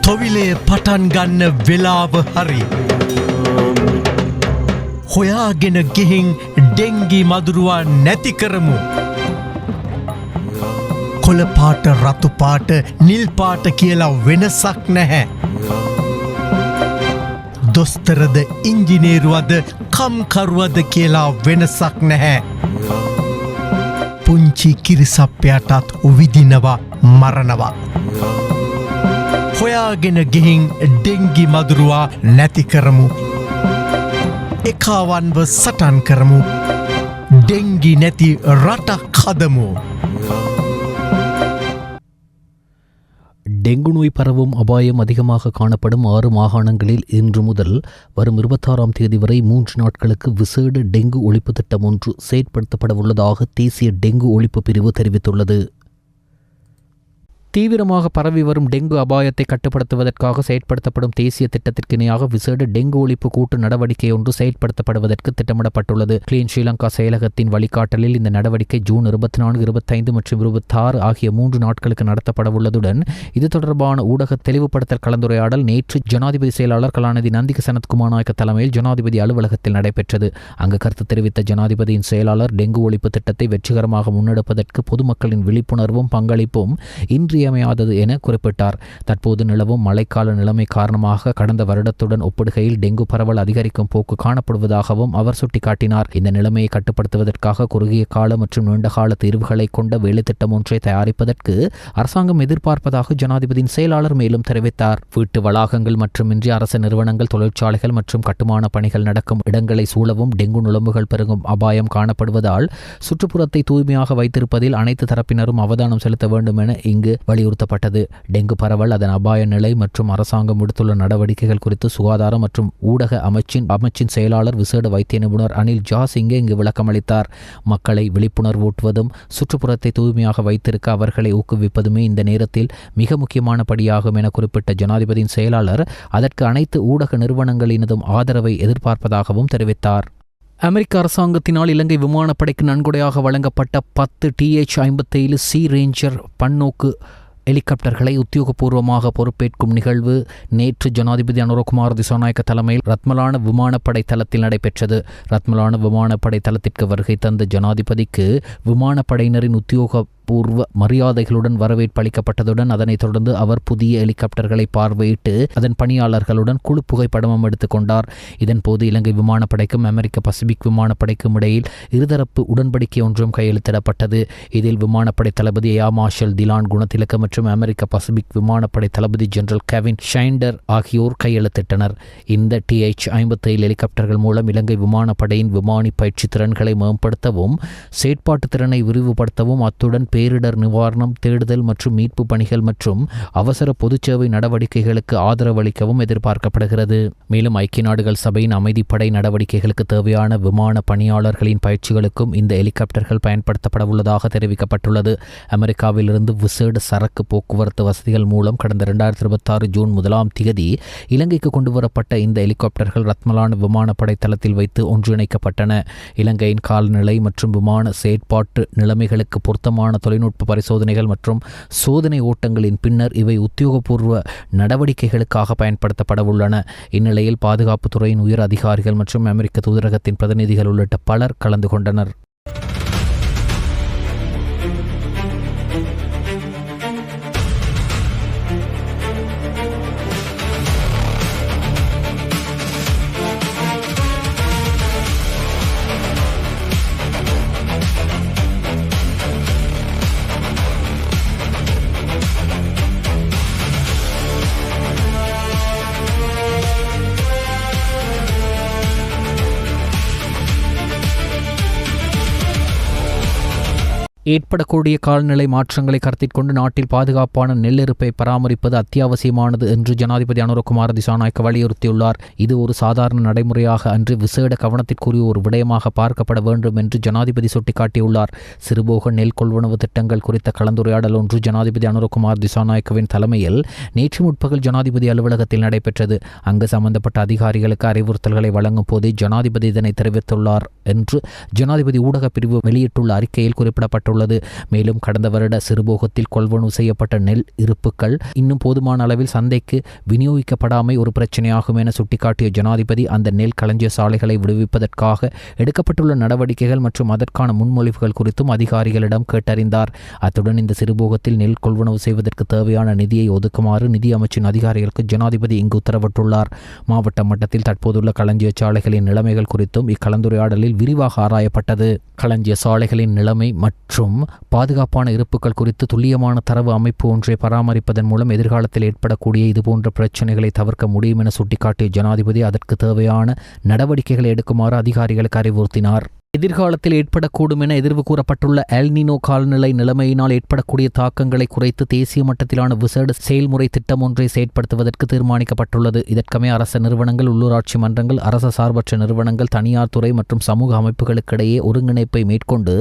තොවිලේ පටන් ගන්න වෙලාව හරි. හොයාගෙන ගිහින් ඩෙංගි මදුරුවා නැති කරමු. කොළ පාට රතු පාට නිල් පාට කියලා වෙනසක් නැහැ. දොස්තරද ඉංජිනේරුවද කම්කරුවද කියලා වෙනසක් නැහැ. පුංචි කිරිසප්පයටත් විදිනවා මරනවා. හොයාගෙන ගිහින් ඩෙංගි මදුරුවා නැති කරමු. එකාවන්ව සටන් කරමු. ඩෙංගි නැති රටක් හදමු. டெங்கு நோய் பரவும் அபாயம் அதிகமாக காணப்படும் 6 மாகாணங்களில் இன்று முதல் வரும் 26ஆம் தேதி வரை 3 நாட்களுக்கு விசேட டெங்கு ஒழிப்பு திட்டம் ஒன்று செயற்படுத்தப்படவுள்ளதாக தேசிய டெங்கு ஒழிப்பு பிரிவு தெரிவித்துள்ளது. தீவிரமாக பரவி வரும் டெங்கு அபாயத்தை கட்டுப்படுத்துவதற்காக செயற்படுத்தப்படும் தேசிய திட்டத்திற்கு இணையாக விசேட டெங்கு ஒழிப்பு கூட்டு நடவடிக்கை ஒன்று செயற்படுத்தப்படுவதற்கு திட்டமிடப்பட்டுள்ளது. கிளீன் ஸ்ரீலங்கா செயலகத்தின் வழிகாட்டலில் இந்த நடவடிக்கை ஜூன் 24, 25 மற்றும் 26 ஆகிய 3 நாட்களுக்கு நடத்தப்படவுள்ளதுடன் இது தொடர்பான ஊடக தெளிவுபடுத்தல் கலந்துரையாடல் நேற்று ஜனாதிபதி செயலாளர் கலாநிதி நந்திக சனத்குமார் நாயக்க தலைமையில் ஜனாதிபதி அலுவலகத்தில் நடைபெற்றது. அங்கு கருத்து தெரிவித்த ஜனாதிபதியின் செயலாளர் டெங்கு ஒழிப்பு திட்டத்தை வெற்றிகரமாக முன்னெடுப்பதற்கு பொதுமக்களின் விழிப்புணர்வும் பங்களிப்பும் இன்றைய என குறிப்பிட்டார். தற்போது நிலவும் மழைக்கால நிலைமை காரணமாக கடந்த வருடத்துடன் ஒப்பிடுகையில் டெங்கு பரவல் அதிகரிக்கும் போக்கு காணப்படுவதாகவும் அவர் சுட்டிக்காட்டினார். இந்த நிலைமையை கட்டுப்படுத்துவதற்காக குறுகிய கால மற்றும் நீண்டகால தீர்வுகளை கொண்ட வேலைத்திட்டம் ஒன்றை தயாரிப்பதற்கு அரசாங்கம் எதிர்பார்ப்பதாக ஜனாதிபதியின் செயலாளர் மேலும் தெரிவித்தார். வீட்டு வளாகங்கள் மட்டுமின்றி அரசு நிறுவனங்கள், தொழிற்சாலைகள் மற்றும் கட்டுமான பணிகள் நடக்கும் இடங்களை சூழவும் டெங்கு நுளம்புகள் பெருகும் அபாயம் காணப்படுவதால் சுற்றுப்புறத்தை தூய்மையாக வைத்திருப்பதில் அனைத்து தரப்பினரும் அவதானம் செலுத்த வேண்டும் என இங்கு வலியுறுத்தப்பட்டது. டெங்கு பரவல், அதன் அபாய நிலை மற்றும் அரசாங்கம் விடுத்துள்ள நடவடிக்கைகள் குறித்து சுகாதார மற்றும் ஊடக அமைச்சின் செயலாளர் விசேட வைத்திய நிபுணர் அனில் ஜாசிங்கே இங்கு விளக்கமளித்தார். மக்களை விழிப்புணர்வூட்டுவதும் சுற்றுப்புறத்தை தூய்மையாக வைத்திருக்க அவர்களை ஊக்குவிப்பதுமே இந்த நேரத்தில் மிக முக்கியமான படியாகும் என குறிப்பிட்ட ஜனாதிபதியின் செயலாளர் அதற்கு அனைத்து ஊடக நிறுவனங்களினதும் ஆதரவை எதிர்பார்ப்பதாகவும் தெரிவித்தார். அமெரிக்க அரசாங்கத்தினால் இலங்கை விமானப்படைக்கு நன்கொடையாக வழங்கப்பட்ட 10 TH-57 சி ரேஞ்சர் பன்னோக்கு ஹெலிகாப்டர்களை உத்தியோகபூர்வமாக பொறுப்பேற்கும் நிகழ்வு நேற்று ஜனாதிபதி அனுரகுமார் திசாநாயக்க தலைமையில் ரத்மலான விமானப்படை தளத்தில் நடைபெற்றது. ரத்மலான விமானப்படை தளத்திற்கு வருகை தந்த ஜனாதிபதிக்கு விமானப்படையினரின் உத்தியோகபூர்வ மரியாதைகளுடன் வரவேற்பு அளிக்கப்பட்டதுடன் அதனைத் தொடர்ந்து அவர் புதிய ஹெலிகாப்டர்களை பார்வையிட்டு அதன் பணியாளர்களுடன் குழு புகைப்படமும் எடுத்துக்கொண்டார். இதன்போது இலங்கை விமானப்படைக்கும் அமெரிக்க பசிபிக் விமானப்படைக்கும் இடையில் இருதரப்பு உடன்படிக்கை ஒன்றும் கையெழுத்திடப்பட்டது. இதில் விமானப்படை தளபதி ஏர் மார்ஷல் திலான் குணதிலக மற்றும் அமெரிக்க பசிபிக் விமானப்படை தளபதி ஜெனரல் கெவின் ஷைண்டர் ஆகியோர் கையெழுத்திட்டனர். இந்த TH-57 ஹெலிகாப்டர்கள் மூலம் இலங்கை விமானப்படையின் விமானி பயிற்சி திறன்களை மேம்படுத்தவும் செயற்பாட்டு திறனை விரிவுபடுத்தவும் அத்துடன் பேரிடர் நிவாரணம், தேடுதல் மற்றும் மீட்பு பணிகள் மற்றும் அவசர பொதுச்சேவை நடவடிக்கைகளுக்கு ஆதரவளிக்கவும் எதிர்பார்க்கப்படுகிறது. மேலும் ஐக்கிய நாடுகள் சபையின் அமைதிப்படை நடவடிக்கைகளுக்கு தேவையான விமான பணியாளர்களின் பயிற்சிகளுக்கும் இந்த ஹெலிகாப்டர்கள் பயன்படுத்தப்படவுள்ளதாக தெரிவிக்கப்பட்டுள்ளது. அமெரிக்காவிலிருந்து விசேட சரக்கு போக்குவரத்து வசதிகள் மூலம் கடந்த 2026 ஜூன் 1ஆம் தேதி இலங்கைக்கு கொண்டுவரப்பட்ட இந்த ஹெலிகாப்டர்கள் ரத்மலான விமானப்படை தளத்தில் வைத்து ஒன்றிணைக்கப்பட்டன. இலங்கையின் காலநிலை மற்றும் விமான செயற்பாட்டு நிலைமைகளுக்கு பொருத்தமான தொழில்நுட்ப பரிசோதனைகள் மற்றும் சோதனை ஓட்டங்களின் பின்னர் இவை உத்தியோகபூர்வ நடவடிக்கைகளுக்காக பயன்படுத்தப்பட உள்ளன. இந்நிலையில் பாதுகாப்புத்துறையின் உயர் அதிகாரிகள் மற்றும் அமெரிக்க தூதரகத்தின் பிரதிநிதிகள் உள்ளிட்ட பலர் கலந்து கொண்டனர். ஏற்படக்கூடிய காலநிலை மாற்றங்களை கருத்தில் கொண்டு நாட்டில் பாதுகாப்பான நெல்லிருப்பை பராமரிப்பது அத்தியாவசியமானது என்று ஜனாதிபதி அனுரகுமார் திசாநாயக்க வலியுறுத்தியுள்ளார். இது ஒரு சாதாரண நடைமுறையாக அன்று விசேட கவனத்திற்குரிய ஒரு விடயமாக பார்க்கப்பட வேண்டும் என்று ஜனாதிபதி சுட்டிக்காட்டியுள்ளார். சிறுபோக நெல் கொள்வனவு திட்டங்கள் குறித்த கலந்துரையாடல் ஒன்று ஜனாதிபதி அனுரகுமார் திசாநாயக்கவின் தலைமையில் நேற்று முற்பகல் ஜனாதிபதி அலுவலகத்தில் நடைபெற்றது. அங்கு சம்பந்தப்பட்ட அதிகாரிகளுக்கு அறிவுறுத்தல்களை வழங்கும் போதே ஜனாதிபதி இதனை தெரிவித்துள்ளார் என்று ஜனாதிபதி ஊடக பிரிவு வெளியிட்டுள்ள அறிக்கையில் குறிப்பிடப்பட்டுள்ளது. தெரிவிக்கப்பட்டுள்ளது. மேலும் கடந்த வருட சிறுபோகத்தில் கொள்வனவு செய்யப்பட்ட நெல் இருப்புக்கள் இன்னும் போதுமான அளவில் சந்தைக்கு விநியோகிக்கப்படாமை ஒரு பிரச்சனையாகும் என சுட்டிக்காட்டிய ஜனாதிபதி அந்த நெல் களஞ்சிய சாலைகளை விடுவிப்பதற்காக எடுக்கப்பட்டுள்ள நடவடிக்கைகள் மற்றும் அதற்கான முன்மொழிவுகள் குறித்தும் அதிகாரிகளிடம் கேட்டறிந்தார். அத்துடன் இந்த சிறுபோகத்தில் நெல் கொள்வனவு செய்வதற்கு தேவையான நிதியை ஒதுக்குமாறு நிதி அமைச்சின் அதிகாரிகளுக்கு ஜனாதிபதி இங்கு உத்தரவிட்டுள்ளார். மாவட்ட மட்டத்தில் தற்போதுள்ள களஞ்சிய சாலைகளின் நிலைமைகள் குறித்தும் இக்கலந்துரையாடலில் விரிவாக ஆராயப்பட்டது. களஞ்சிய சாலைகளின் நிலைமை மற்றும் பாதுகாப்பான இருப்புகள் குறித்து துல்லியமான தரவு அமைப்பு ஒன்றை பராமரிப்பதன் மூலம் எதிர்காலத்தில் ஏற்படக்கூடிய இதுபோன்ற பிரச்சினைகளை தவிர்க்க முடியும் என சுட்டிக்காட்டிய ஜனாதிபதி அதற்கு தேவையான நடவடிக்கைகளை எடுக்குமாறு அதிகாரிகளுக்கு அறிவுறுத்தினார். எதிர்காலத்தில் ஏற்படக்கூடும் என எதிர்வு கூறப்பட்டுள்ள எல்னினோ காலநிலை நிலைமையினால் ஏற்படக்கூடிய தாக்கங்களை குறைத்து தேசிய மட்டத்திலான விசேட செயல்முறை திட்டம் ஒன்றை செயற்படுத்துவதற்கு தீர்மானிக்கப்பட்டுள்ளது. இதற்கமே அரச நிறுவனங்கள், உள்ளூராட்சி மன்றங்கள், அரச சார்பற்ற நிறுவனங்கள், தனியார் துறை மற்றும் சமூக அமைப்புகளுக்கிடையே ஒருங்கிணைப்பை மேற்கொண்டு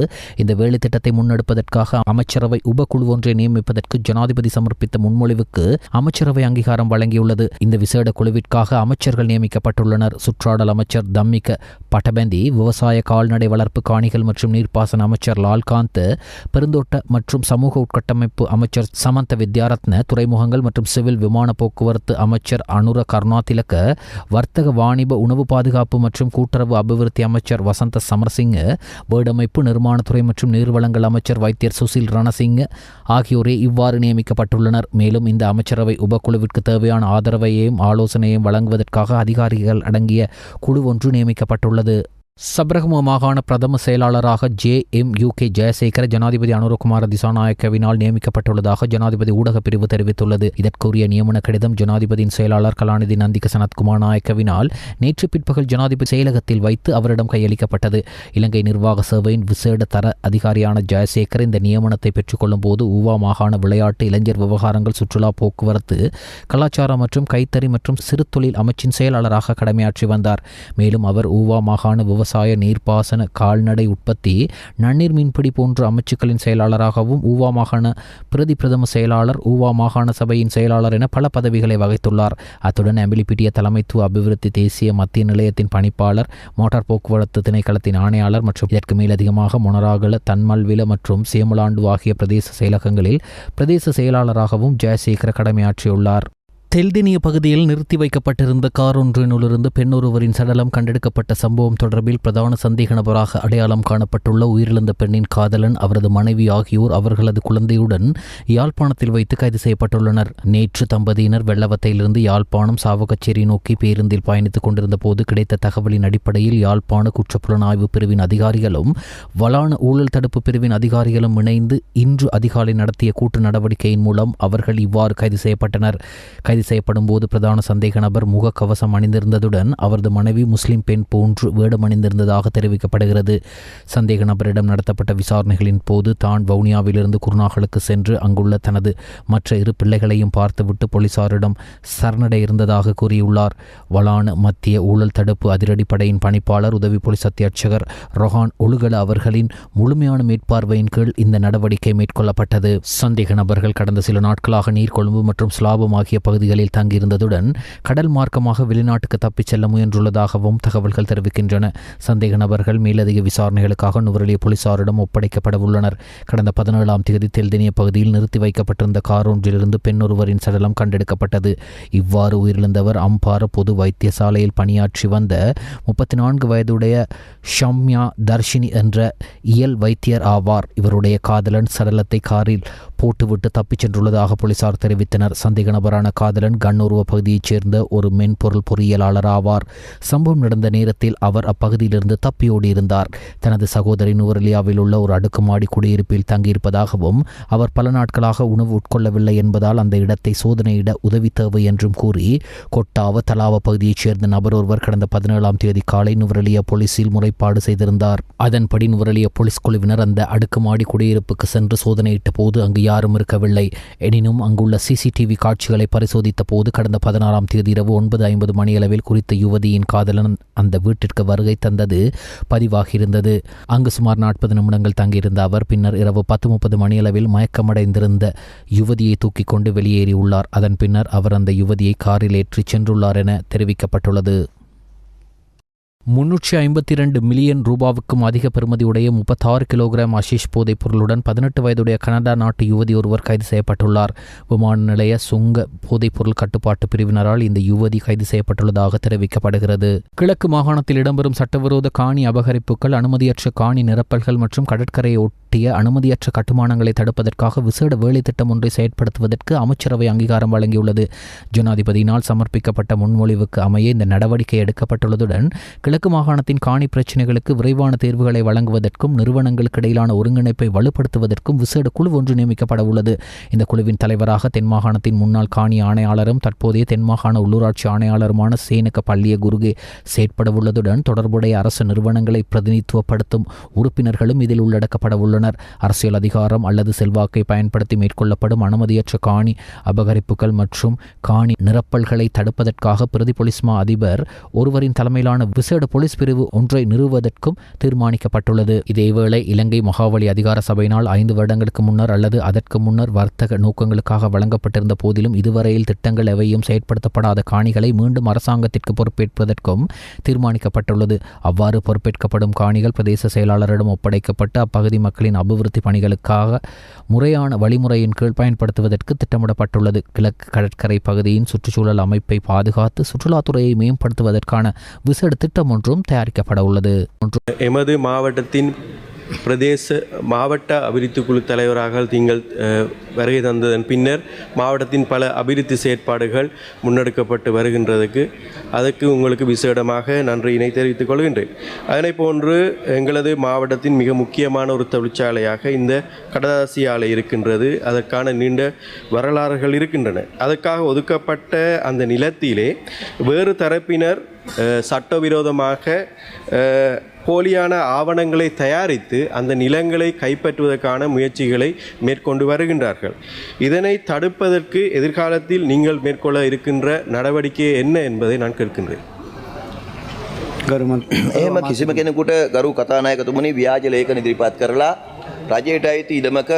இந்த வேலை திட்டத்தை முன்னெடுப்பதற்காக அமைச்சரவை உபக்குழு ஒன்றை நியமிப்பதற்கு ஜனாதிபதி சமர்ப்பித்த முன்மொழிவுக்கு அமைச்சரவை அங்கீகாரம் வழங்கியுள்ளது. இந்த விசேட குழுவிற்காக அமைச்சர்கள் நியமிக்கப்பட்டுள்ளனர். சுற்றாடல் அமைச்சர் தம்மிக பட்டபந்தி, விவசாய கால்நடை வளர்ப்பு காணிகள் மற்றும் நீர்ப்பாசன அமைச்சர் லால்காந்த், பெருந்தோட்ட மற்றும் சமூக உட்கட்டமைப்பு அமைச்சர் சமந்த வித்யாரத்ன, துறைமுகங்கள் மற்றும் சிவில் விமான போக்குவரத்து அமைச்சர் அனுர கருணாதிலக, வர்த்தக வாணிப உணவு பாதுகாப்பு மற்றும் கூட்டுறவு அபிவிருத்தி அமைச்சர் வசந்த சமரசிங்க, வீடமைப்பு நிர்மாணத்துறை மற்றும் நீர்வளங்கள் அமைச்சர் வைத்தியர் சுசில் ரணசிங்க ஆகியோரே இவ்வாறு நியமிக்கப்பட்டுள்ளனர். மேலும் இந்த அமைச்சரவை உபக்குழுவிற்கு தேவையான ஆதரவையும் ஆலோசனையையும் வழங்குவதற்காக அதிகாரிகள் அடங்கிய குழு ஒன்று நியமிக்கப்பட்டுள்ளது. சப்ரகம மாகாண பிரதம செயலாளராக JMUK ஜெயசேகர ஜனாதிபதி அனுரகுமார திசாநாயக்கவினால் நியமிக்கப்பட்டுள்ளதாக ஜனாதிபதி ஊடக பிரிவு தெரிவித்துள்ளது. இதற்குரிய நியமன கடிதம் ஜனாதிபதியின் செயலாளர் கலாநிதி நந்திக சனத்குமார் நாயக்கவினால் நேற்று பிற்பகல் ஜனாதிபதி செயலகத்தில் வைத்து அவரிடம் கையளிக்கப்பட்டது. இலங்கை நிர்வாக சேவையின் விசேட தர அதிகாரியான ஜெயசேகர் இந்த நியமனத்தை பெற்றுக்கொள்ளும் போது ஊவா மாகாண விளையாட்டு, இளைஞர் விவகாரங்கள், சுற்றுலா, போக்குவரத்து, கலாச்சாரம் மற்றும் கைத்தறி மற்றும் சிறு தொழில் அமைச்சின் செயலாளராக கடமையாற்றி வந்தார். மேலும் அவர் ஊவா மாகாண விவசாய, நீர்ப்பாசன, கால்நடை உற்பத்தி, நன்னீர் மீன்பிடி போன்ற அமைச்சுக்களின் செயலாளராகவும், ஊவா மாகாண பிரதம செயலாளர், ஊவா மாகாண சபையின் செயலாளர் என பல பதவிகளை வகித்துள்ளார். அத்துடன் அம்பிலிப்பிட்டிய தலைமைத்துவ அபிவிருத்தி தேசிய மத்திய நிலையத்தின் பணிப்பாளர், மோட்டார் போக்குவரத்து திணைக்களத்தின் ஆணையாளர் மற்றும் இதற்கு மேலதிகமாக மொனராகல, தன்மல்வில மற்றும் சேமலாண்டு ஆகிய பிரதேச செயலகங்களில் பிரதேச செயலாளராகவும் ஜெயசேகர கடமையாற்றியுள்ளார். தெல்தினிய பகுதியில் நிறுத்தி வைக்கப்பட்டிருந்த கார் ஒன்றினுள்ளிருந்து பெண் ஒருவரின் சடலம் கண்டெடுக்கப்பட்ட சம்பவம் தொடர்பில் பிரதான சந்தேக நபராக அடையாளம் காணப்பட்டுள்ள உயிரிழந்த பெண்ணின் காதலன், அவரது மனைவி ஆகியோர் அவர்களது குழந்தையுடன் யாழ்ப்பாணத்தில் வைத்து கைது செய்யப்பட்டுள்ளனர். நேற்று தம்பதியினர் வெள்ளவத்தையிலிருந்து யாழ்ப்பாணம் சாவகச்சேரி நோக்கி பேருந்தில் பயணித்துக் கொண்டிருந்த போது கிடைத்த தகவலின் அடிப்படையில் யாழ்ப்பாண குற்றப்புலனாய்வு பிரிவின் அதிகாரிகளும் வலான ஊழல் தடுப்பு பிரிவின் அதிகாரிகளும் இணைந்து இன்று அதிகாலை நடத்திய கூட்டு நடவடிக்கையின் மூலம் அவர்கள் இவ்வாறு கைது செய்யப்பட்டனர். கைது செய்யப்படும் போது பிரதான சந்தேக நபர் முகக்கவசம் அணிந்திருந்ததுடன் அவரது மனைவி முஸ்லிம் பெண் போன்று வேடம் அணிந்திருந்ததாக தெரிவிக்கப்படுகிறது. சந்தேக நபரிடம் நடத்தப்பட்ட விசாரணைகளின் போது தான் வவுனியாவிலிருந்து குருநாகலுக்கு சென்று அங்குள்ள தனது மற்ற 2 பிள்ளைகளையும் பார்த்துவிட்டு போலீசாரிடம் சரணடைய இருந்ததாக கூறியுள்ளார். வலான மத்திய ஊழல் தடுப்பு அதிரடிப்படையின் பணிப்பாளர் உதவி போலீஸ் அத்தியட்சகர் ரொஹான் ஒழுகல அவர்களின் முழுமையான மேற்பார்வையின் கீழ் இந்த நடவடிக்கை மேற்கொள்ளப்பட்டது. சந்தேக நபர்கள் கடந்த சில நாட்களாக நீர்கொழும்பு மற்றும் ஸ்லாபம் ஆகிய பகுதிகளில் தங்கியிருந்ததுடன் கடல் மார்க்கமாக வெளிநாட்டுக்கு தப்பிச் செல்ல முயன்றுள்ளதாகவும் தகவல்கள் தெரிவிக்கின்றன. சந்தேக நபர்கள் மேலதிக விசாரணைகளுக்காக நுவரெலியா போலீசாரிடம் ஒப்படைக்கப்பட உள்ளனர். கடந்த 17ஆம் தேதி தெல்தினிய பகுதியில் நிறுத்தி வைக்கப்பட்டிருந்த கார் ஒன்றிலிருந்து பெண் ஒருவரின் சடலம் கண்டெடுக்கப்பட்டது. இவ்வாறு உயிரிழந்தவர் அம்பார பொது வைத்தியசாலையில் பணியாற்றி வந்த 34 வயதுடைய ஷம்யா தர்ஷினி என்ற இயல் வைத்தியர் ஆவார். இவருடைய காதலன் சடலத்தை காரில் போட்டுவிட்டு தப்பிச் சென்றுள்ளதாக போலீசார் தெரிவித்தனர். சந்தேக நபரான காதலன் கண்ணூர்வ பகுதியைச் சேர்ந்த ஒரு மென்பொருள் பொறியியலாளர் ஆவார். சம்பவம் நடந்த நேரத்தில் அவர் அப்பகுதியிலிருந்து தப்பியோடியிருந்தார். தனது சகோதரி நுவரெலியாவில் உள்ள ஒரு அடுக்குமாடி குடியிருப்பில் தங்கியிருப்பதாகவும் அவர் பல நாட்களாக உணவு உட்கொள்ளவில்லை என்பதால் அந்த இடத்தை சோதனையிட உதவி தேவை என்றும் கூறி கொட்டாவ தலாவ பகுதியைச் சேர்ந்த நபர் ஒருவர் கடந்த 17ஆம் தேதி காலை நுவரெலியா போலீசில் முறைப்பாடு செய்திருந்தார். அதன்படி நுவரெலியா போலீஸ் குழுவினர் அந்த அடுக்குமாடி குடியிருப்புக்கு சென்று சோதனையிட்ட போது அங்கு யாரும் இருக்கவில்லை. எனினும் அங்குள்ள சிசிடிவி காட்சிகளை பரிசோதித்த போது கடந்த 16ஆம் தேதி இரவு 9:50 மணியளவில் குறித்த யுவதியின் காதலன் அந்த வீட்டிற்கு வருகை தந்தது பதிவாகியிருந்தது. அங்கு சுமார் 40 நிமிடங்கள் தங்கியிருந்த அவர் பின்னர் இரவு 10:30 மணியளவில் மயக்கமடைந்திருந்த யுவதியை தூக்கிக் கொண்டு வெளியேறியுள்ளார். அதன் பின்னர் அவர் அந்த யுவதியை காரில் ஏற்றி சென்றுள்ளார் என தெரிவிக்கப்பட்டுள்ளது. 352 மில்லியன் ரூபாவுக்கும் அதிக பெறுமதியுடைய 36 கிலோகிராம் ஆஷிஷ் போதைப் பொருளுடன் 18 வயதுடைய கனடா நாட்டு யுவதி ஒருவர் கைது செய்யப்பட்டுள்ளார். விமான நிலைய சுங்க போதைப் பொருள் கட்டுப்பாட்டு பிரிவினரால் இந்த யுவதி கைது செய்யப்பட்டுள்ளதாக தெரிவிக்கப்படுகிறது. கிழக்கு மாகாணத்தில் இடம்பெறும் சட்டவிரோத காணி அபகரிப்புகள், அனுமதியற்ற காணி நிரப்பல்கள் மற்றும் கடற்கரையை ஒட்டிய அனுமதியற்ற கட்டுமானங்களை தடுப்பதற்காக விசேட வேலை திட்டம் ஒன்றை செயற்படுத்துவதற்கு அமைச்சரவை அங்கீகாரம் வழங்கியுள்ளது. ஜனாதிபதியினால் சமர்ப்பிக்கப்பட்ட முன்மொழிவுக்கு அமைய இந்த நடவடிக்கை எடுக்கப்பட்டுள்ளதுடன் கிழக்கு மாகாணத்தின் காணி பிரச்சினைகளுக்கு விரைவான தீர்வுகளை வழங்குவதற்கும் நிறுவனங்களுக்கு இடையிலான ஒருங்கிணைப்பை வலுப்படுத்துவதற்கும் விசேட குழு ஒன்று நியமிக்கப்பட உள்ளது. இந்த குழுவின் தலைவராக தென் மாகாணத்தின் முன்னாள் காணி ஆணையாளரும் தற்போதைய தென்மாகாண உள்ளூராட்சி ஆணையாளருமான சேனக பள்ளிய குருகே செயற்பட உள்ளதுடன் தொடர்புடைய அரசு நிறுவனங்களை பிரதிநிதித்துவப்படுத்தும் உறுப்பினர்களும் இதில் உள்ளடக்கப்பட உள்ளனர். அரசியல் அதிகாரம் அல்லது செல்வாக்கை பயன்படுத்தி மேற்கொள்ளப்படும் அனுமதியற்ற காணி அபகரிப்புகள் மற்றும் காணி நிரப்பல்களை தடுப்பதற்காக பிரதி பொலிஸ்மா அதிபர் ஒருவரின் தலைமையிலான விசேட போலீஸ் பிரிவு ஒன்றை நிறுவுவதற்கும் தீர்மானிக்கப்பட்டுள்ளது. இதேவேளை இலங்கை மகாவலி அதிகார சபையினால் 5 வருடங்களுக்கு முன்னர் அல்லது அதற்கு முன்னர் வர்த்தக நோக்கங்களுக்காக வழங்கப்பட்டிருந்த போதிலும் இதுவரையில் திட்டங்கள் எவையும் செயற்படுத்தப்படாத காணிகளை மீண்டும் அரசாங்கத்திற்கு பொறுப்பேற்பதற்கும் தீர்மானிக்கப்பட்டுள்ளது. அவ்வாறு பொறுப்பேற்கப்படும் காணிகள் பிரதேச செயலாளரிடம் ஒப்படைக்கப்பட்டு அப்பகுதி மக்களின் அபிவிருத்தி பணிகளுக்காக முறையான வழிமுறையின் கீழ் பயன்படுத்துவதற்கு திட்டமிடப்பட்டுள்ளது. கிழக்கு கடற்கரை பகுதியின் சுற்றுச்சூழல் அமைப்பை பாதுகாத்து சுற்றுலாத்துறையை மேம்படுத்துவதற்கான விசேட திட்டம் ஒன்றும் தயாரிக்கப்பட உள்ளது. எமது மாவட்டத்தின் பிரதேச மாவட்ட அபிவிருத்தி குழு தலைவராக நீங்கள் வருகை தந்ததன் பின்னர் மாவட்டத்தின் பல அபிவிருத்தி செயற்பாடுகள் முன்னெடுக்கப்பட்டு வருகின்றதுக்கு அதற்கு உங்களுக்கு விசேடமாக நன்றியினை தெரிவித்துக் கொள்கின்றேன். அதனை போன்று எங்களது மாவட்டத்தின் மிக முக்கியமான ஒரு தொழிற்சாலையாக இந்த கடதாசி ஆலை இருக்கின்றது. அதற்கான நீண்ட வரலாறுகள் இருக்கின்றன. அதற்காக ஒதுக்கப்பட்ட அந்த நிலத்திலே வேறு தரப்பினர் சட்டவிரோதமாக போலியான ஆவணங்களை தயாரித்து அந்த நிலங்களை கைப்பற்றுவதற்கான முயற்சிகளை மேற்கொண்டு வருகின்றார்கள். இதனை தடுப்பதற்கு எதிர்காலத்தில் நீங்கள் மேற்கொள்ள இருக்கின்ற நடவடிக்கை என்ன என்பதை நான் கேட்கின்றேன். එහෙම කිසිම කෙනෙකුට ගරු කතානායකතුමනි ව්‍යාජ ලේඛන ඉදිරිපත් කරලා රජයට අයිති ඉඩමක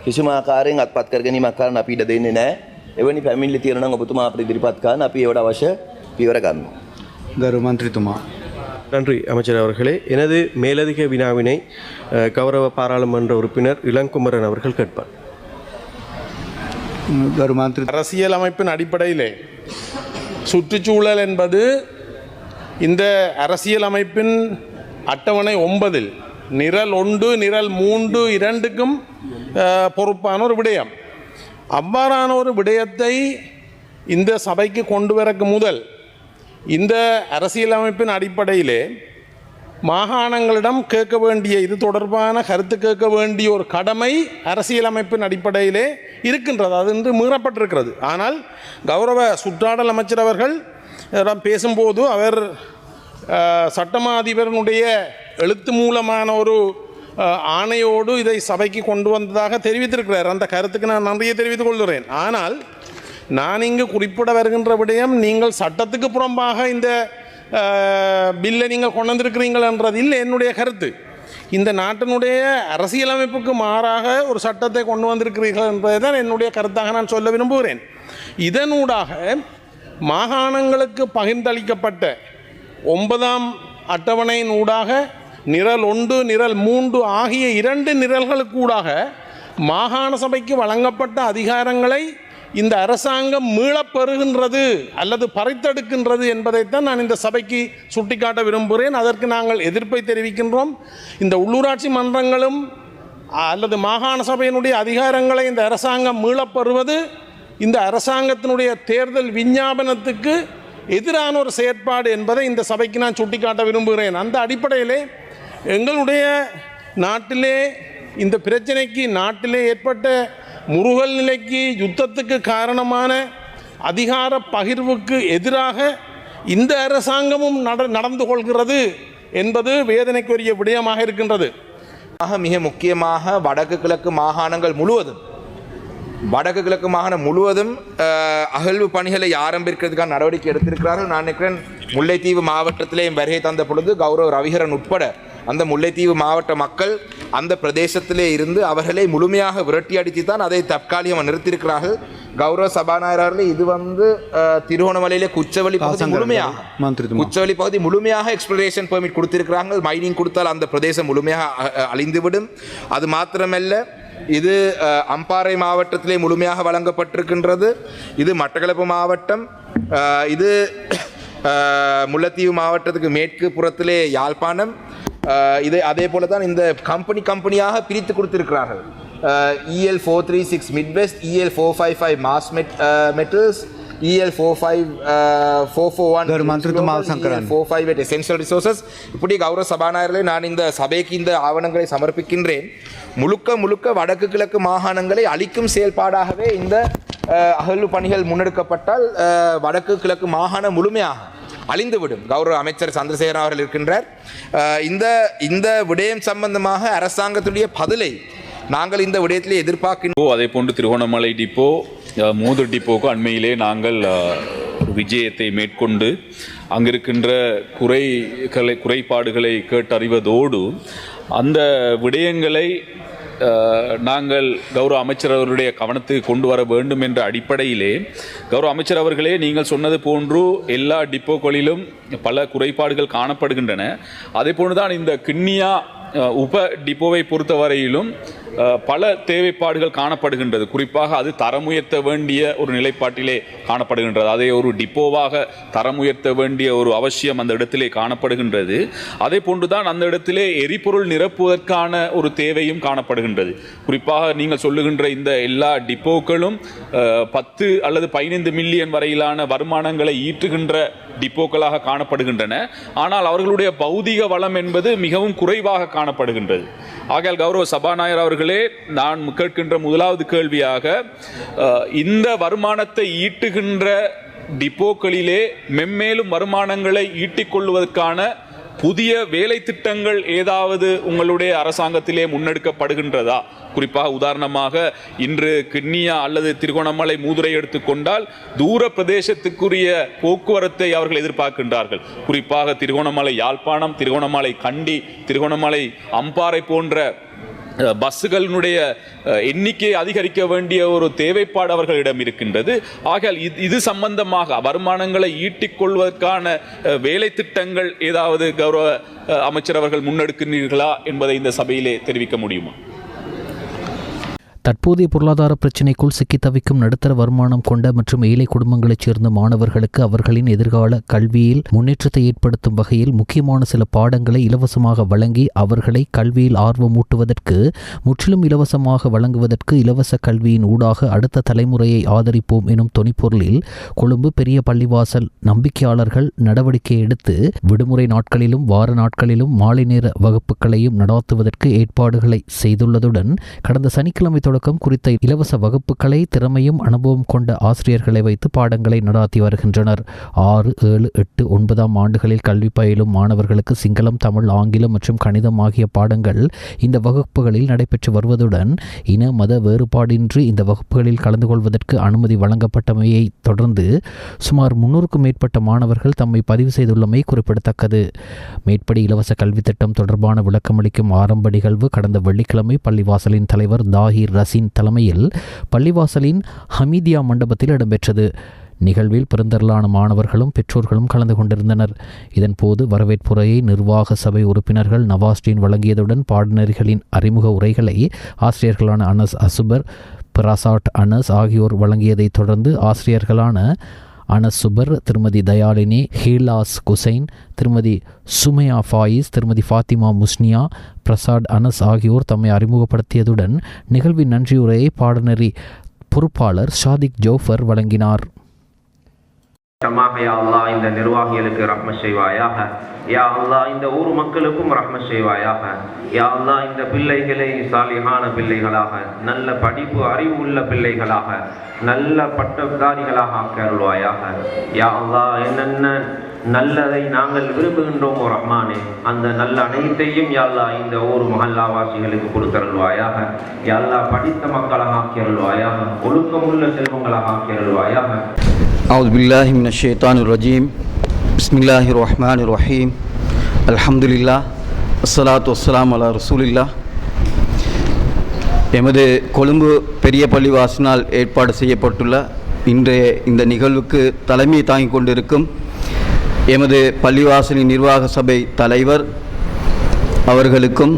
කිසිම ආකාරයෙන් අත්පත් කර ගැනීමක් කරන්න අපි ඉඩ දෙන්නේ නැහැ. එවැනි පැමිණිලි තියෙනවා නම් ඔබතුමා අපිට ඉදිරිපත් කරන්න අපි ඒවට අවශ්‍ය පියවර ගන්නවා. ගරු මන්ත්‍රීතුමා. நன்றி அமைச்சர் அவர்களே. எனது மேலதிக வினாவினை கௌரவ பாராளுமன்ற உறுப்பினர் இளங்குமரன் அவர்கள் கேட்பார். ගරු මන්ත්‍රී அரசியல் அமைப்பின் அடிப்படையிலே சுற்றுச்சூழல் என்பது இந்த அரசியல் அமைப்பின் அட்டவணை 9 நிரல் 1 நிரல் 3 இரண்டுக்கும் பொறுப்பான ஒரு விடயம். அவ்வாறான ஒரு விடயத்தை இந்த சபைக்கு கொண்டு வரக்கு முதல் இந்த அரசியலமைப்பின் அடிப்படையிலே மாகாணங்களிடம் கேட்க வேண்டிய இது தொடர்பான கருத்து கேட்க வேண்டிய ஒரு கடமை அரசியலமைப்பின் அடிப்படையிலே இருக்கின்றது. அது இன்று மீறப்பட்டிருக்கிறது. ஆனால் கௌரவ சுற்றாடல் அமைச்சர் அவர்கள் பேசும்போது அவர் சட்டமா அதிபரனுடைய எழுத்து மூலமான ஒரு ஆணையோடு இதை சபைக்கு கொண்டு வந்ததாக தெரிவித்திருக்கிறார். அந்த கருத்துக்கு நான் நன்றியை தெரிவித்துக் கொள்கிறேன். ஆனால் நான் இங்கு குறிப்பிட வருகின்ற விடயம், நீங்கள் சட்டத்துக்கு புறம்பாக இந்த பில்லை நீங்கள் கொண்டு வந்திருக்கிறீர்கள் என்றது இல்லை என்னுடைய கருத்து. இந்த நாட்டினுடைய அரசியலமைப்புக்கு மாறாக ஒரு சட்டத்தை கொண்டு வந்திருக்கிறீர்கள் என்பதை தான் என்னுடைய கருத்தாக நான் சொல்ல விரும்புகிறேன். இதனூடாக மாகாணங்களுக்கு பகிர்ந்தளிக்கப்பட்ட 9ஆம் அட்டவணையின் ஊடாக நிரல் 1 நிரல் 3 ஆகிய 2 நிரல்களுக்கூடாக மாகாண சபைக்கு வழங்கப்பட்ட அதிகாரங்களை இந்த அரசாங்கம் மீளப்பெறுகின்றது அல்லது பறித்தெடுக்கின்றது என்பதைத்தான் நான் இந்த சபைக்கு சுட்டிக்காட்ட விரும்புகிறேன். அதற்கு நாங்கள் எதிர்ப்பை தெரிவிக்கின்றோம். இந்த உள்ளூராட்சி மன்றங்களும் அல்லது மாகாண சபையினுடைய அதிகாரங்களை இந்த அரசாங்கம் மீளப்பெறுவது இந்த அரசாங்கத்தினுடைய தேர்தல் விஞ்ஞாபனத்துக்கு எதிரான ஒரு செயற்பாடு என்பதை இந்த சபைக்கு நான் சுட்டிக்காட்ட விரும்புகிறேன். அந்த அடிப்படையிலே எங்களுடைய நாட்டிலே இந்த பிரச்சனைக்கு நாட்டிலே ஏற்பட்ட முருகல் நிலைக்கு யுத்தத்துக்கு காரணமான அதிகார பகிர்வுக்கு எதிராக இந்த அரசாங்கமும் நடந்து கொள்கிறது என்பது வேதனைக்குரிய விடயமாக இருக்கின்றது. மிக முக்கியமாக வடக்கு கிழக்கு மாகாணங்கள் முழுவதும் அகழ்வு பணிகளை ஆரம்பிக்கிறதுக்கான நடவடிக்கை எடுத்திருக்கிறார்கள். நான் நினைக்கிறேன் முல்லைத்தீவு மாவட்டத்திலேயும் வருகை தந்த பொழுது கௌரவ ரவிகரன் உட்பட அந்த முல்லைத்தீவு மாவட்ட மக்கள் அந்த பிரதேசத்திலே இருந்து அவர்களை முழுமையாக விரட்டி அடித்து தான் அதை தற்காலிகமாக நிறுத்தியிருக்கிறார்கள். கௌரவ சபாநாயகர் அவர்களே, இது திருகோணமலையிலே குச்சவெளி பகுதி முழுமையாக எக்ஸ்ப்ளோரேஷன் பெர்மிட் கொடுத்திருக்கிறார்கள். மைனிங் கொடுத்தால் அந்த பிரதேசம் முழுமையாக அழிந்துவிடும். அது மாத்திரமல்ல, இது அம்பாறை மாவட்டத்திலே முழுமையாக வழங்கப்பட்டிருக்கின்றது. இது மட்டக்களப்பு மாவட்டம், இது முல்லைத்தீவு மாவட்டத்துக்கு மேற்கு புறத்திலே யாழ்ப்பாணம். இது அதே போல தான் இந்த கம்பெனியாக பிரித்து கொடுத்திருக்கிறார்கள். EL 436 Midwest, EL 455 Mass Metals, EL 441 458 Essential Resources. இப்படி கௌரவ சபாநாயகர்களே, நான் இந்த சபைக்கு இந்த ஆவணங்களை சமர்ப்பிக்கின்றேன். முழுக்க வடக்கு கிழக்கு மாகாணங்களை அழிக்கும் செயல்பாடாகவே இந்த அகழ்வு பணிகள் முன்னெடுக்கப்பட்டால் வடக்கு கிழக்கு மாகாணம் முழுமையாக அழிந்துவிடும். கௌரவ அமைச்சர் சந்திரசேகரன் அவர்கள் இருக்கின்றார். இந்த விடயம் சம்பந்தமாக அரசாங்கத்துடைய பதிலை நாங்கள் இந்த விடயத்திலே எதிர்பார்க்கின்றோம். அதே போன்று திருகோணமலை டிப்போ, மூதூர் டிப்போக்கு அண்மையிலே நாங்கள் ஒரு விஜயத்தை மேற்கொண்டு அங்கிருக்கின்ற குறைபாடுகளை கேட்டறிவதோடு அந்த விடயங்களை நாங்கள் கௌரவ அமைச்சர் அவருடைய கவனத்துக்கு கொண்டு வர வேண்டும் என்ற அடிப்படையிலே, கௌரவ அமைச்சர் அவர்களே, நீங்கள் சொன்னது போன்று எல்லா டிப்போக்களிலும் பல குறைபாடுகள் காணப்படுகின்றன. அதே போன்றுதான் இந்த கிண்ணியா உப டிப்போவை பொறுத்தவரையிலும் பல தேவைப்பாடுகள் காணப்படுகின்றது. குறிப்பாக அது தரம் உயர்த்த வேண்டிய ஒரு நிலைப்பாட்டிலே காணப்படுகின்றது. அதை ஒரு டிப்போவாக தரம் உயர்த்த வேண்டிய ஒரு அவசியம் அந்த இடத்திலே காணப்படுகின்றது. அதே போன்றுதான் அந்த இடத்திலே எரிபொருள் நிரப்புவதற்கான ஒரு தேவையும் காணப்படுகின்றது. குறிப்பாக நீங்கள் சொல்லுகின்ற இந்த எல்லா டிப்போக்களும் 10 அல்லது 15 மில்லியன் வரையிலான வருமானங்களை ஈட்டுகின்ற டிப்போக்களாக காணப்படுகின்றன. ஆனால் அவர்களுடைய பௌதிக வளம் என்பது மிகவும் குறைவாக காணப்படுகின்றது. ஆகையால் கௌரவ சபாநாயகர் அவர்களே, நான் கேட்கின்ற முதலாவது கேள்வியாக, இந்த வருமானத்தை ஈட்டுகின்ற டிப்போக்களிலே மென்மேலும் வருமானங்களை ஈட்டிக்கொள்வதற்கான புதிய வேலை திட்டங்கள் ஏதாவது உங்களுடைய அரசாங்கத்திலே முன்னெடுக்கப்படுகின்றதா? குறிப்பாக உதாரணமாக இன்று கிண்ணியா அல்லது திருகோணமலை மூதுரை எடுத்துக்கொண்டால் தூர பிரதேசத்துக்குரிய போக்குவரத்தை அவர்கள் எதிர்பார்க்கின்றார்கள். குறிப்பாக திருகோணமலை யாழ்ப்பாணம், திருகோணமலை கண்டி, திருகோணமலை அம்பாறை போன்ற பஸ்ஸுகளினுடைய எண்ணிக்கையை அதிகரிக்க வேண்டிய ஒரு தேவைப்பாடு அவர்களிடம் இருக்கின்றது. ஆகையால் இது சம்பந்தமாக வருமானங்களை ஈட்டிக்கொள்வதற்கான வேலை திட்டங்கள் ஏதாவது கௌரவ அமைச்சர் அவர்கள் முன்னெடுக்கிறீர்களா என்பதை இந்த சபையிலே தெரிவிக்க முடியுமா? தற்போதைய பொருளாதார பிரச்சினைக்குள் சிக்கி தவிக்கும் நடுத்தர வருமானம் கொண்ட மற்றும் ஏழை குடும்பங்களைச் சேர்ந்த மாணவர்களுக்கு அவர்களின் எதிர்கால கல்வியில் முன்னேற்றத்தை ஏற்படுத்தும் வகையில் முக்கியமான சில பாடங்களை இலவசமாக வழங்கி அவர்களை கல்வியில் ஆர்வமூட்டுவதற்கு, முற்றிலும் இலவசமாக வழங்குவதற்கு இலவச கல்வியின் ஊடாக அடுத்த தலைமுறையை ஆதரிப்போம் எனும் தொனிப்பொருளில் கொழும்பு பெரிய பள்ளிவாசல் நம்பிக்கையாளர்கள் நடவடிக்கை எடுத்து விடுமுறை நாட்களிலும் வார நாட்களிலும் மாலை நேர வகுப்புகளையும் நடாத்துவதற்கு ஏற்பாடுகளை செய்துள்ளதுடன் கடந்த சனிக்கிழமை தொடக்கம் குறித்த இலவச வகுப்புகளை திறமையும் அனுபவம் கொண்ட ஆசிரியர்களை வைத்து பாடங்களை நடாத்தி வருகின்றனர். 6, 7, 8, 9ஆம் ஆண்டுகளில் கல்வி பயிலும் மாணவர்களுக்கு சிங்களம், தமிழ், ஆங்கிலம் மற்றும் கணிதம் ஆகிய பாடங்கள் இந்த வகுப்புகளில் நடைபெற்று வருவதுடன் இன மத வேறுபாடின்றி இந்த வகுப்புகளில் கலந்து கொள்வதற்கு அனுமதி வழங்கப்பட்டமையை தொடர்ந்து சுமார் 300க்கும் மேற்பட்ட மாணவர்கள் தம்மை பதிவு செய்துள்ளமை குறிப்பிடத்தக்கது. மேற்படி இலவச கல்வி திட்டம் தொடர்பான விளக்கமளிக்கும் ஆரம்ப நிகழ்வு கடந்த வெள்ளிக்கிழமை பள்ளிவாசலின் தலைவர் தாஹிர் ரசீன் தலைமையில் பள்ளிவாசலின் ஹமீதியா மண்டபத்தில் இடம்பெற்றது. நிகழ்வில் பெருந்திரளான மாணவர்களும் பெற்றோர்களும் கலந்து கொண்டிருந்தனர். இதன்போது வரவேற்புரையை நிர்வாக சபை உறுப்பினர்கள் நவாஸ்டீன் வழங்கியதுடன் பாடநெறிகளின் அறிமுக உரைகளை ஆசிரியர்களான அனஸ் அசுபர், பிரசாட் அனஸ் ஆகியோர் வழங்கியதைத் தொடர்ந்து ஆசிரியர்களான அனஸ் சுபர், திருமதி தயாலினி, ஹீலாஸ் குசைன், திருமதி சுமையா ஃபாயிஸ், திருமதி ஃபாத்திமா முஸ்னியா, பிரசாத் அனஸ் ஆகியோர் தம்மை அறிமுகப்படுத்தியதுடன் நிகழ்வின் நன்றியுரையை பாடநெறி பொறுப்பாளர் ஷாதிக் ஜோஃபர் வழங்கினார். யா அல்லாஹ் இந்த நிர்வாகிகளுக்கு ரஹ்மத் செய்வாயாக. யா அல்லாஹ் இந்த ஊர் மக்களுக்கும் ரஹ்மத் செய்வாயாக. யா அல்லாஹ் இந்த பிள்ளைகளை சாலிஹான பிள்ளைகளாக, நல்ல படிப்பு அறிவு உள்ள பிள்ளைகளாக, நல்ல பட்டதாரிகளாக ஆக்கியருள்வாயாக. யா அல்லாஹ் என்னென்ன நல்லதை நாங்கள் விரும்புகின்றோமோ ரஹ்மானே, அந்த நல்ல அனைத்தையும் யா அல்லாஹ் இந்த ஊர் மஹல்லாவாசிகளுக்கு கொடுத்தருள்வாயாக. யா அல்லாஹ் படித்த மக்களாக ஆக்கியருள்வாயாக, ஒழுக்கமுள்ள செல்வங்களாக ஆக்கியருள்வாயாக. أعوذ بالله من الشيطان الرجيم. بسم الله الرحمن الرحيم. الحمد لله அஸ்ஸலாத்து வஸ்ஸலாம் அலா ரசூலில்லா. எமது கொழும்பு பெரிய பள்ளிவாசினால் ஏற்பாடு செய்யப்பட்டுள்ள இன்றைய இந்த நிகழ்வுக்கு தலைமை தாங்கிக் கொண்டிருக்கும் எமது பள்ளிவாசலின் நிர்வாக சபை தலைவர் அவர்களுக்கும்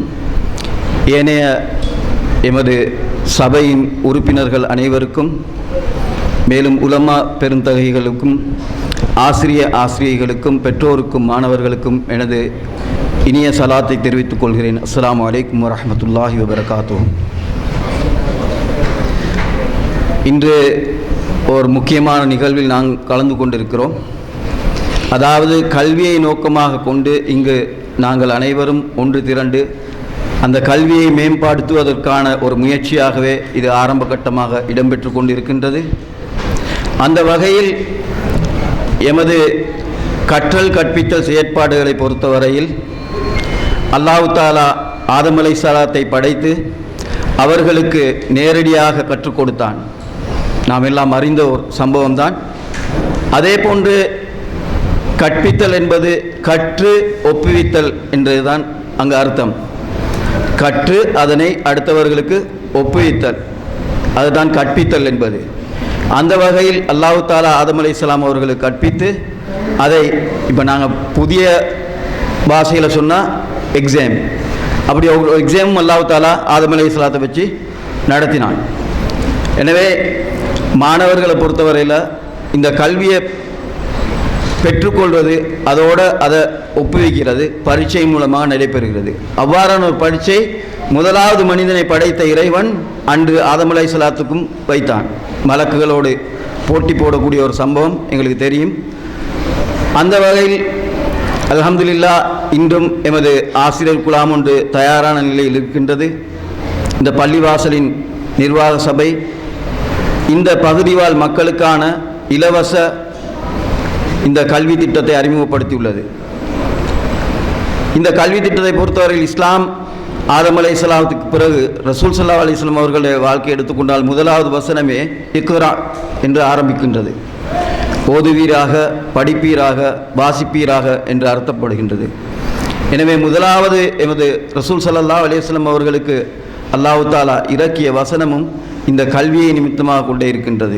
ஏனைய எமது சபையின் உறுப்பினர்கள் அனைவருக்கும், மேலும் உலமா பெருந்தகைகளுக்கும், ஆசிரியைகளுக்கும், பெற்றோருக்கும், மாணவர்களுக்கும் எனது இனிய சலாத்தை தெரிவித்துக் கொள்கிறேன். அஸ்ஸலாமு அலைக்கும் வரஹ்மத்துல்லாஹி வபரகாத்துஹு. இன்று ஒரு முக்கியமான நிகழ்வில் நாங்கள் கலந்து கொண்டிருக்கிறோம். அதாவது கல்வியை நோக்கமாக கொண்டு இங்கு நாங்கள் அனைவரும் ஒன்று திரண்டு அந்த கல்வியை மேம்படுத்துவதற்கான ஒரு முயற்சியாகவே இது ஆரம்ப கட்டமாக இடம்பெற்று கொண்டிருக்கின்றது. அந்த வகையில் எமது கற்றல் கற்பித்தல் செயற்பாடுகளை பொறுத்தவரையில் அல்லாஹ் தஆலா ஆதம் அலைஹிஸ்ஸலாத்தை படைத்து அவர்களுக்கு நேரடியாக கற்றுக் கொடுத்தான். நாம் எல்லாம் அறிந்த ஒரு சம்பவம்தான். அதே போன்று கற்பித்தல் என்பது கற்று ஒப்புவித்தல் என்றதுதான் அங்கு அர்த்தம். கற்று அதனை அடுத்தவர்களுக்கு ஒப்புவித்தல், அதுதான் கற்பித்தல் என்பது. அந்த வகையில் அல்லாஹ் தஆலா ஆதம் அலைஹிஸ்ஸலாம் அவர்களுக்கு கற்பித்து அதை இப்போ நாங்கள் புதிய பாஷையில் சொன்னால் எக்ஸாம், அப்படி ஒரு எக்ஸாமும் அல்லாஹ் தஆலா ஆதம் அலைஹிஸ்ஸலாத்தை வச்சு நடத்தினான். எனவே மாணவர்களை பொறுத்தவரையில் இந்த கல்வியை பெற்றுக்கொள்வது, அதோடு அதை ஒப்புவிக்கிறது பரீட்சை மூலமாக நடைபெறுகிறது. அவ்வாறான ஒரு பரீட்சை முதலாவது மனிதனை படைத்த இறைவன் அன்று ஆதம் அலைஹிஸ்ஸலாத்துக்கும் வைத்தான். மலக்குகளோடு போட்டி போடக்கூடிய ஒரு சம்பவம் எங்களுக்கு தெரியும். அந்த வகையில் அல்ஹம்துலில்லாஹ் இன்றும் எமது ஆசிரியர் குலாம் ஒன்று தயாரான நிலையில் இருக்கின்றது. இந்த பள்ளிவாசலின் நிர்வாக சபை இந்த பகுதிவாழ் மக்களுக்கான இலவச இந்த கல்வி திட்டத்தை அறிமுகப்படுத்தியுள்ளது. இந்த கல்வி திட்டத்தை பொறுத்தவரையில் இஸ்லாம் ஆதம் அலைஹிஸ்ஸலாத்துக்கு பிறகு ரசூல் ஸல்லல்லாஹு அலைஹி வஸல்லம் அவர்களுடைய வாழ்க்கை எடுத்துக்கொண்டால் முதலாவது வசனமே இக்ரா என்று ஆரம்பிக்கின்றது. ஓதுவீராக, படிப்பீராக, வாசிப்பீராக என்று அர்த்தப்படுகின்றது. எனவே முதலாவது எமது ரசூல் ஸல்லல்லாஹு அலைஹி வஸல்லம் அவர்களுக்கு அல்லாஹ் தஆலா இறக்கிய வசனமும் இந்த கல்வியை நிமித்தமாக கொண்டே இருக்கின்றது.